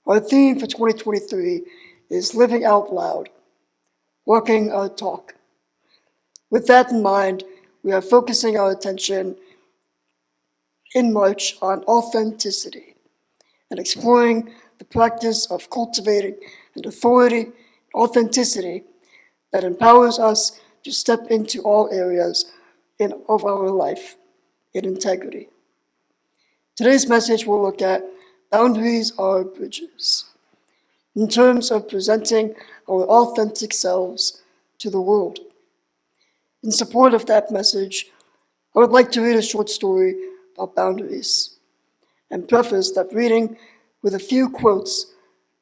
Our theme for 2023 is Living Out Loud, Walking Our Talk. With that in mind, we are focusing our attention in March on authenticity and exploring the practice of cultivating an authority, authenticity that empowers us to step into all areas of our life in integrity. Today's message will look at boundaries are bridges in terms of presenting our authentic selves to the world. In support of that message, I would like to read a short story about boundaries and preface that reading with a few quotes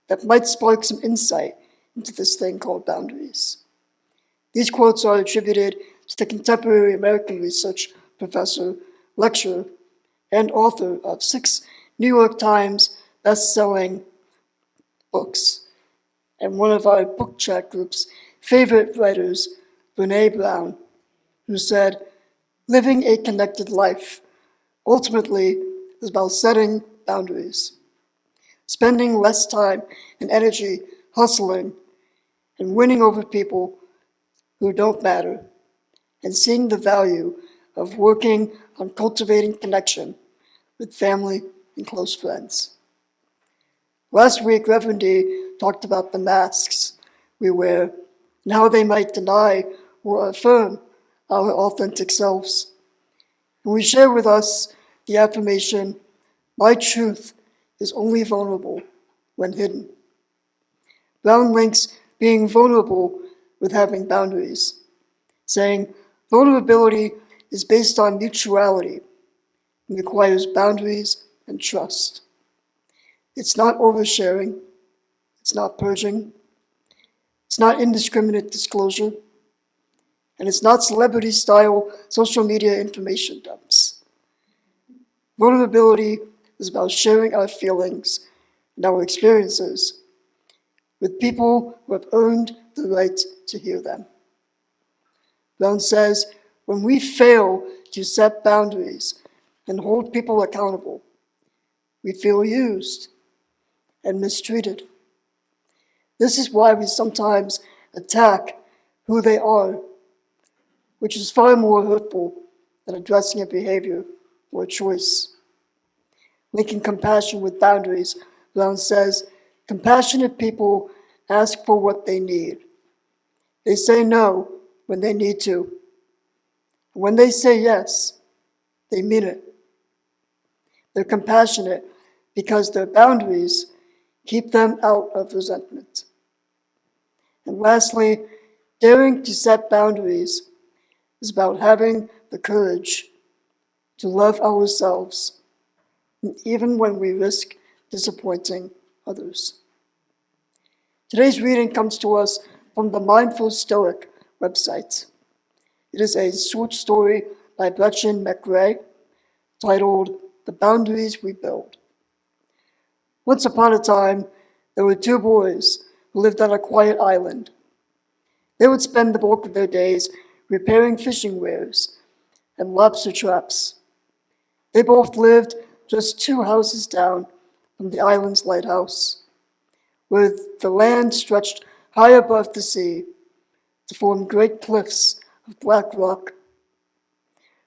that might spark some insight into this thing called boundaries. These quotes are attributed to the contemporary American research professor, lecturer, and author of 6 New York Times best-selling books, and one of our book chat group's favorite writers, Brene Brown, who said, "Living a connected life ultimately is about setting boundaries, spending less time and energy hustling and winning over people who don't matter, and seeing the value of working on cultivating connection with family and close friends." Last week, Reverend D talked about the masks we wear and how they might deny or affirm our authentic selves. And we share with us the affirmation, "My truth is only vulnerable when hidden." Brown links being vulnerable with having boundaries, saying vulnerability is based on mutuality and requires boundaries and trust. It's not oversharing, it's not purging, it's not indiscriminate disclosure, and it's not celebrity-style social media information dumps. Vulnerability is about sharing our feelings and our experiences with people who have earned the right to hear them. Brown says, when we fail to set boundaries and hold people accountable, we feel used and mistreated. This is why we sometimes attack who they are, which is far more hurtful than addressing a behavior or a choice. Linking compassion with boundaries, Brown says, compassionate people ask for what they need. They say no when they need to. When they say yes, they mean it. They're compassionate because their boundaries keep them out of resentment. And lastly, daring to set boundaries is about having the courage to love ourselves, even when we risk disappointing others. Today's reading comes to us from the Mindful Stoic website. It is a short story by Gretchen McRae titled "The Boundaries We Build." Once upon a time, there were 2 boys who lived on a quiet island. They would spend the bulk of their days repairing fishing wares and lobster traps. They both lived just 2 houses down from the island's lighthouse, where the land stretched high above the sea to form great cliffs of black rock.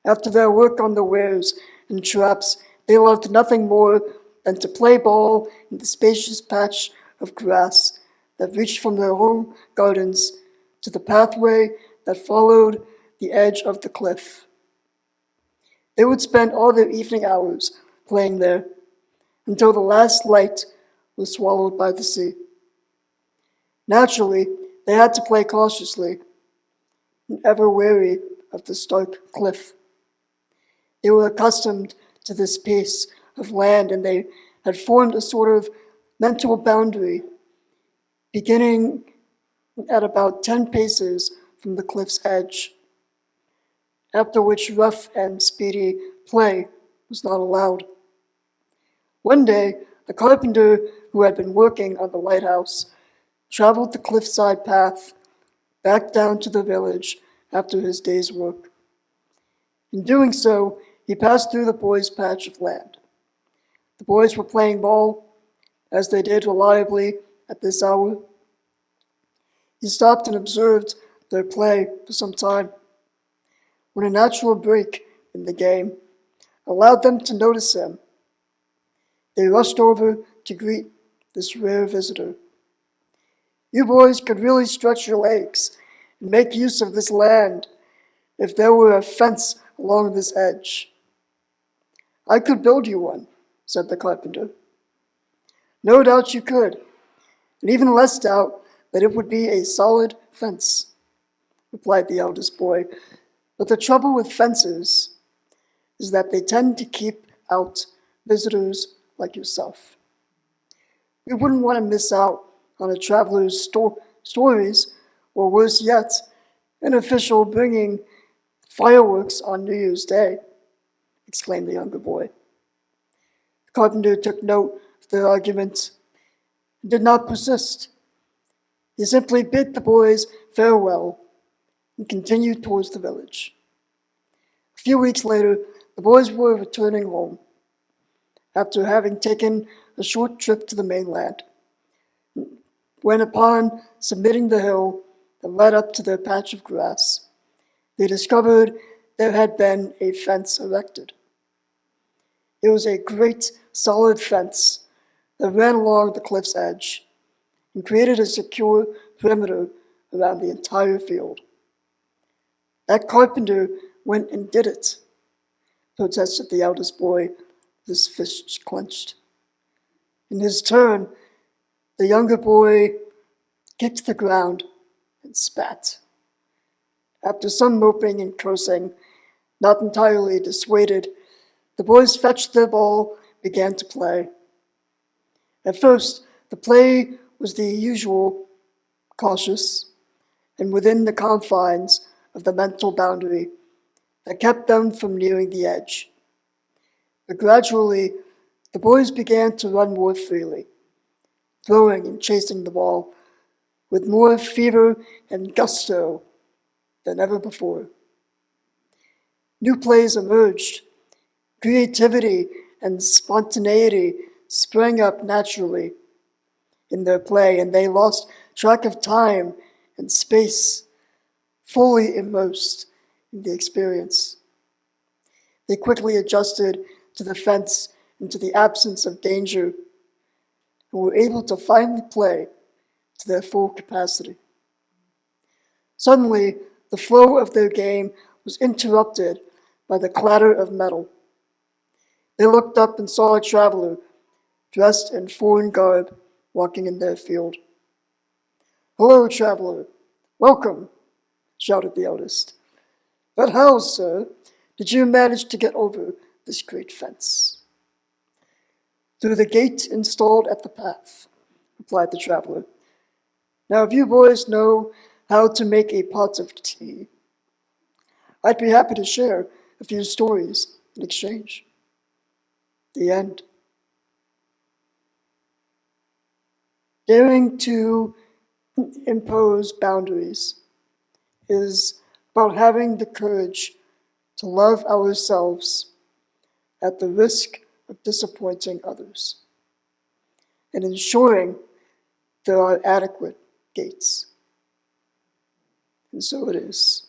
After their work on the wares and traps, they loved nothing more than to play ball in the spacious patch of grass that reached from their home gardens to the pathway that followed the edge of the cliff. They would spend all their evening hours playing there until the last light was swallowed by the sea. Naturally, they had to play cautiously, ever wary of the stark cliff. They were accustomed to this piece of land, and they had formed a sort of mental boundary, beginning at about 10 paces from the cliff's edge, after which rough and speedy play was not allowed. One day, a carpenter who had been working on the lighthouse traveled the cliffside path back down to the village after his day's work. In doing so, he passed through the boys' patch of land. The boys were playing ball, as they did reliably at this hour. He stopped and observed their play for some time, when a natural break in the game allowed them to notice him. They rushed over to greet this rare visitor. "You boys could really stretch your legs and make use of this land if there were a fence along this edge." "I could build you one," said the carpenter. "No doubt you could, and even less doubt that it would be a solid fence," replied the eldest boy. "But the trouble with fences is that they tend to keep out visitors like yourself. We wouldn't want to miss out on a traveler's stories, or worse yet, an official bringing fireworks on New Year's Day," exclaimed the younger boy. The carpenter took note of the argument and did not persist. He simply bid the boys farewell and continued towards the village. A few weeks later, the boys were returning home after having taken a short trip to the mainland, when upon submitting the hill that led up to their patch of grass, they discovered there had been a fence erected. It was a great solid fence that ran along the cliff's edge and created a secure perimeter around the entire field. "That carpenter went and did it," protested the eldest boy, his fists clenched. In his turn, the younger boy kicked the ground and spat. After some moping and cursing, not entirely dissuaded, the boys fetched their ball and began to play. At first, the play was the usual, cautious, and within the confines of the mental boundary that kept them from nearing the edge. But gradually, the boys began to run more freely, throwing and chasing the ball with more fever and gusto than ever before. New plays emerged. Creativity and spontaneity sprang up naturally in their play, and they lost track of time and space, fully immersed in the experience. They quickly adjusted to the fence and to the absence of danger, and were able to finally play to their full capacity. Suddenly, the flow of their game was interrupted by the clatter of metal. They looked up and saw a traveler, dressed in foreign garb, walking in their field. "Hello, traveler. Welcome," shouted the eldest. "But how, sir, did you manage to get over this great fence?" "Through the gate installed at the path," replied the traveler. "Now, if you boys know how to make a pot of tea, I'd be happy to share a few stories in exchange." The end. Daring to impose boundaries is about having the courage to love ourselves at the risk of disappointing others, and ensuring there are adequate gates. And so it is.